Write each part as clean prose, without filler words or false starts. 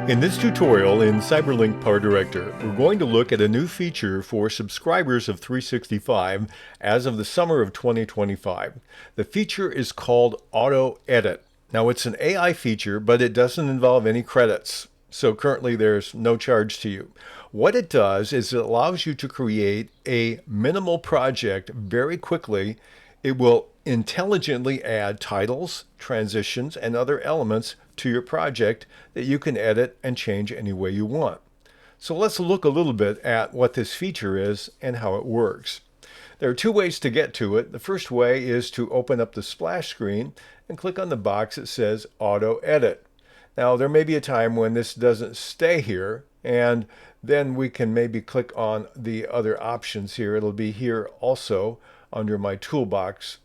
In this tutorial in CyberLink PowerDirector, we're going to look at a new feature for subscribers of 365 as of the summer of 2025. The feature is called Auto Edit. Now it's an AI feature, but it doesn't involve any credits. So currently there's no charge to you. What it does is it allows you to create a minimal project very quickly. It will intelligently add titles, transitions, and other elements to your project that you can edit and change any way you want. So let's look a little bit at what this feature is and how it works. There are two ways to get to it. The first way is to open up the splash screen and click on the box that says Auto Edit. Now there may be a time when this doesn't stay here, and then we can maybe click on the other options here. It'll be here also under my toolbox.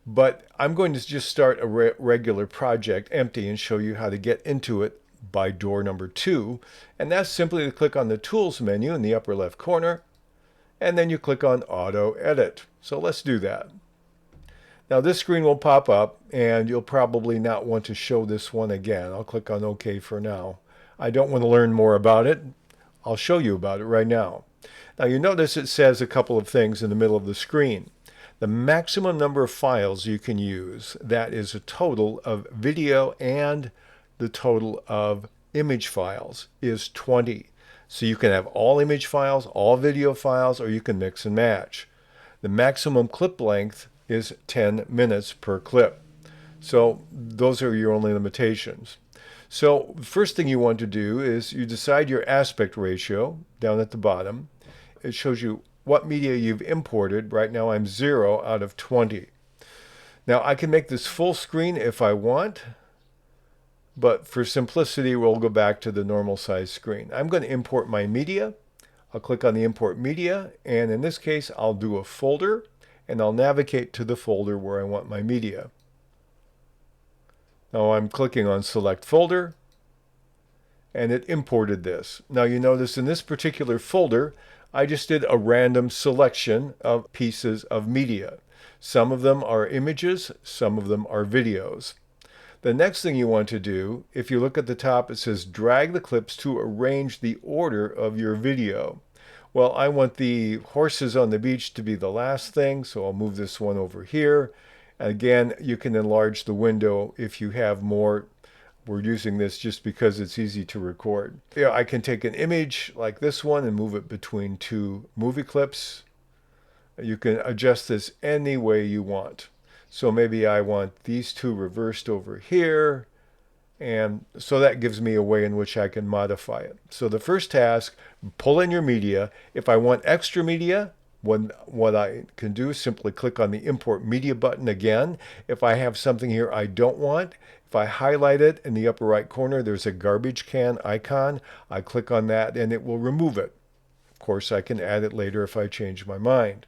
But I'm going to just start a regular project empty and show you how to get into it by door number 2. And that's simply to click on the Tools menu in the upper left corner, and then you click on Auto Edit. So let's do that. Now this screen will pop up, and you'll probably not want to show this one again. I'll click on OK for now. I don't want to learn more about it. I'll show you about it right now. Now you notice it says a couple of things in the middle of the screen. The maximum number of files you can use, that is a total of video and the total of image files, is 20. So you can have all image files, all video files, or you can mix and match. The maximum clip length is 10 minutes per clip. So those are your only limitations. So the first thing you want to do is you decide your aspect ratio down at the bottom. It shows you what media you've imported. Right now I'm 0 out of 20. Now I can make this full screen if I want, but for simplicity we'll go back to the normal size screen. I'm going to import my media. I'll click on the import media, and in this case I'll do a folder, and I'll navigate to the folder where I want my media. Now I'm clicking on select folder, and it imported this. Now you notice in this particular folder I just did a random selection of pieces of media. Some of them are images, some of them are videos. The next thing you want to do, if you look at the top, it says drag the clips to arrange the order of your video. Well, I want the horses on the beach to be the last thing, so I'll move this one over here. Again, you can enlarge the window if you have more. We're using this just because it's easy to record. Yeah, I can take an image like this one and move it between two movie clips. You can adjust this any way you want. So maybe I want these two reversed over here, and so that gives me a way in which I can modify it. So the first task, pull in your media. If I want extra media, what I can do is simply click on the Import Media button again. If I have something here I don't want, if I highlight it in the upper right corner, there's a garbage can icon. I click on that and it will remove it. Of course, I can add it later if I change my mind.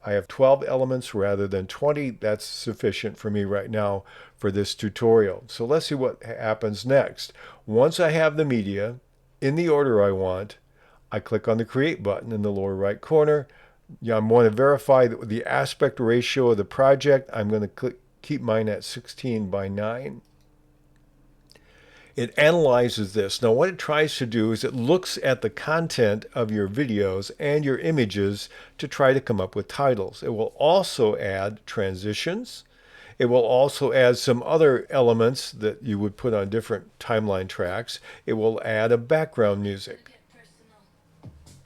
I have 12 elements rather than 20. That's sufficient for me right now for this tutorial. So let's see what happens next. Once I have the media in the order I want, I click on the Create button in the lower right corner. I want to verify the aspect ratio of the project. I'm going to keep mine at 16:9. It analyzes this. Now what it tries to do is it looks at the content of your videos and your images to try to come up with titles. It will also add transitions. It will also add some other elements that you would put on different timeline tracks. It will add a background music.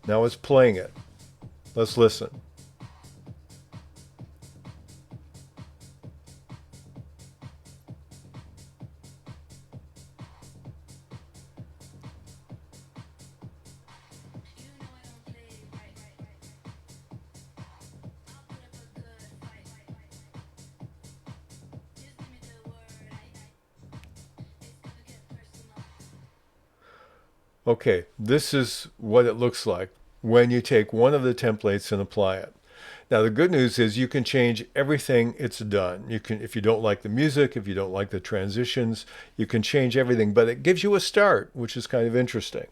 Now it's playing it. Let's listen. Okay, this is what it looks like when you take one of the templates and apply it. Now the good news is you can change everything it's done. You can, if you don't like the music, if you don't like the transitions, you can change everything, but it gives you a start, which is kind of interesting.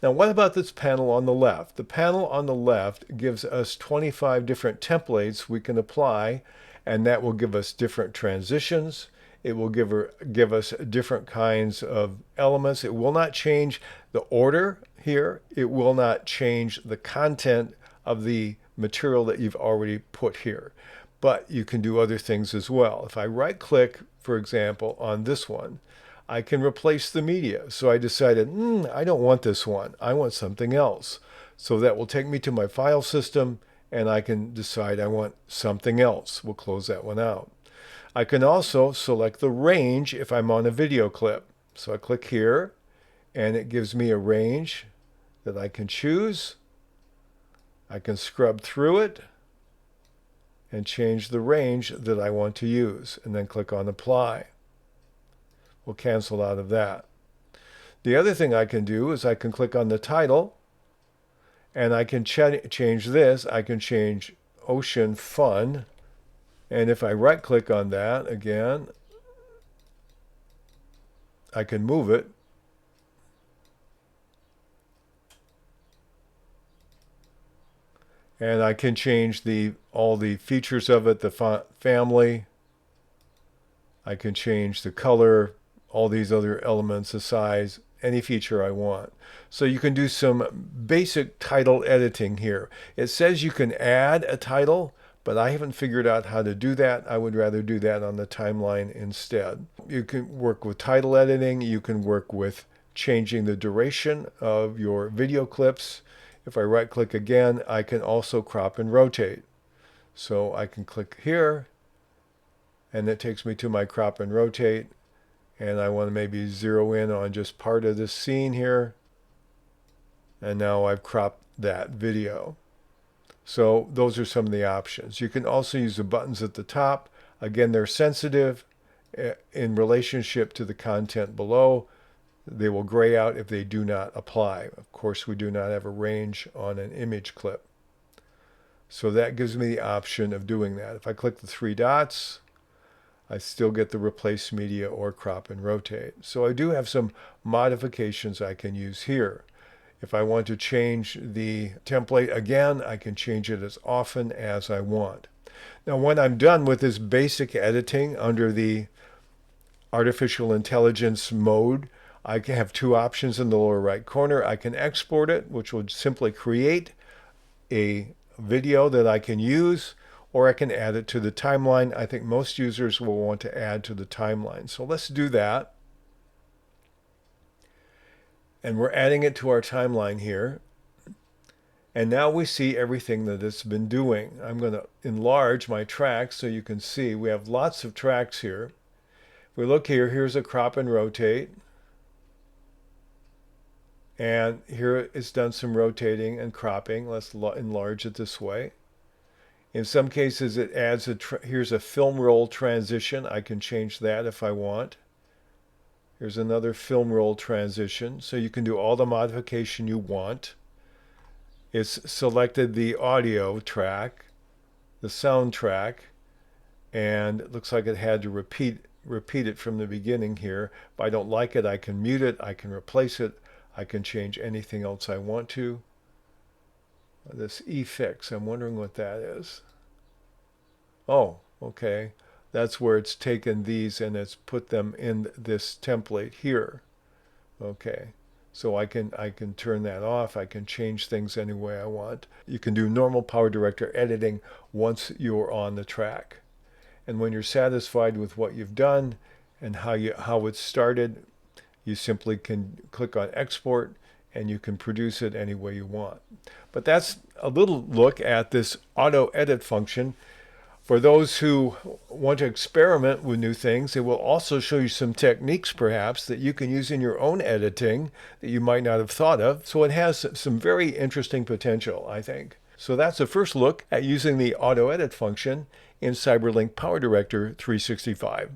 Now what about this panel on the left? The panel on the left gives us 25 different templates we can apply, and that will give us different transitions. It will give us different kinds of elements. It will not change the order here. It will not change the content of the material that you've already put here. But you can do other things as well. If I right click, for example, on this one, I can replace the media. So I decided, I don't want this one. I want something else. So that will take me to my file system, and I can decide I want something else. We'll close that one out. I can also select the range if I'm on a video clip. So I click here, and it gives me a range that I can choose. I can scrub through it and change the range that I want to use, and then click on Apply. We'll cancel out of that. The other thing I can do is I can click on the title, and I can change this. I can change Ocean Fun, and if I right click on that again, I can move it. And I can change all the features of it, the font family. I can change the color, all these other elements, the size, any feature I want. So you can do some basic title editing here. It says you can add a title, but I haven't figured out how to do that. I would rather do that on the timeline instead. You can work with title editing. You can work with changing the duration of your video clips. If I right click again, I can also crop and rotate. So I can click here, and it takes me to my crop and rotate, and I want to maybe zero in on just part of this scene here, and now I've cropped that video. So those are some of the options. You can also use the buttons at the top. Again, they're sensitive in relationship to the content below. They will gray out if they do not apply. Of course, we do not have a range on an image clip. So that gives me the option of doing that. If I click the three dots, I still get the replace media or crop and rotate. So I do have some modifications I can use here. If I want to change the template again, I can change it as often as I want. Now, when I'm done with this basic editing under the artificial intelligence mode, I can have two options in the lower right corner. I can export it, which will simply create a video that I can use, or I can add it to the timeline. I think most users will want to add to the timeline. So let's do that. And we're adding it to our timeline here. And now we see everything that it's been doing. I'm going to enlarge my tracks so you can see we have lots of tracks here. If we look here, here's a crop and rotate. And here it's done some rotating and cropping. Let's enlarge it this way. In some cases, it adds here's a film roll transition. I can change that if I want. Here's another film roll transition. So you can do all the modification you want. It's selected the audio track, the sound track, and it looks like it had to repeat it from the beginning here. If I don't like it, I can mute it. I can replace it. I can change anything else I want to. This efix, I'm wondering what that is. Oh, okay. That's where it's taken these and it's put them in this template here. Okay. So I can turn that off. I can change things any way I want. You can do normal PowerDirector editing once you're on the track. And when you're satisfied with what you've done and how it started, you simply can click on export and you can produce it any way you want. But that's a little look at this auto edit function. For those who want to experiment with new things, it will also show you some techniques perhaps that you can use in your own editing that you might not have thought of. So it has some very interesting potential, I think. So that's the first look at using the auto edit function in CyberLink PowerDirector 365.